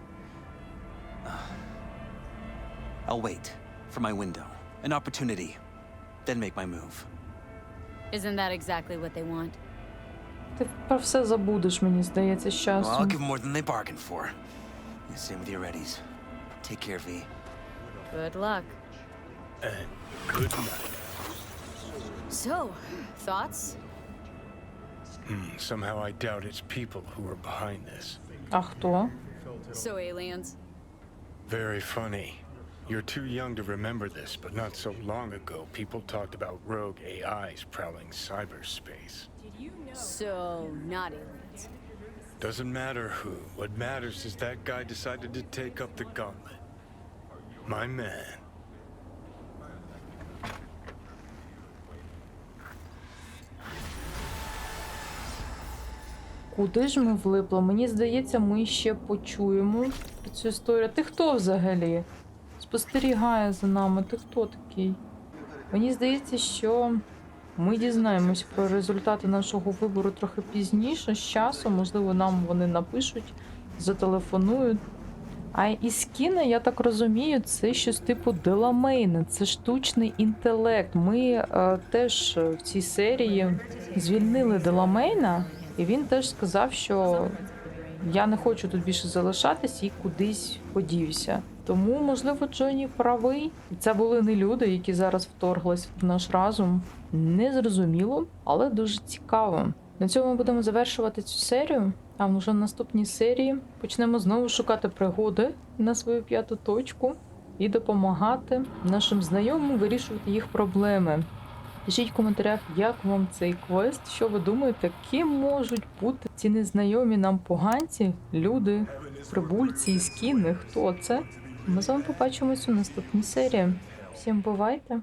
I'll wait for my window, an opportunity, then make my move. Isn't that exactly what they want? Ти про все забудеш, мені здається, з Well, I'll часом. give them more than they bargained for. The same with your readies. Take care, V. Good luck. And good night. So, thoughts? Somehow I doubt it's people who are behind this. А хто? So aliens? Very funny. You're too young to remember this, but not so long ago, people talked about rogue AIs prowling cyberspace. So, not aliens. Doesn't matter who. What matters is that guy decided to take up the gauntlet. My man. Куди ж ми влипли? Мені здається, ми ще почуємо цю історію. Ти хто взагалі? Спостерігає за нами. Ти хто такий? Мені здається, що ми дізнаємось про результати нашого вибору трохи пізніше, з часом. Можливо, нам вони напишуть, зателефонують. А і скіни, я так розумію, це щось типу Деламейна. Це штучний інтелект. Ми теж в цій серії звільнили Деламейна. І він теж сказав, що я не хочу тут більше залишатись і кудись подівся. Тому, можливо, Джонні правий. І це були не люди, які зараз вторглись в наш разум. Незрозуміло, але дуже цікаво. На цьому ми будемо завершувати цю серію. А вже в наступній серії почнемо знову шукати пригоди на свою 5-ту точку і допомагати нашим знайомим вирішувати їх проблеми. Пишіть в коментарях, як вам цей квест, що ви думаєте, ким можуть бути ці незнайомі нам поганці, люди, прибульці і скіни, хто це? Ми з вами побачимось у наступній серії. Всім бувайте!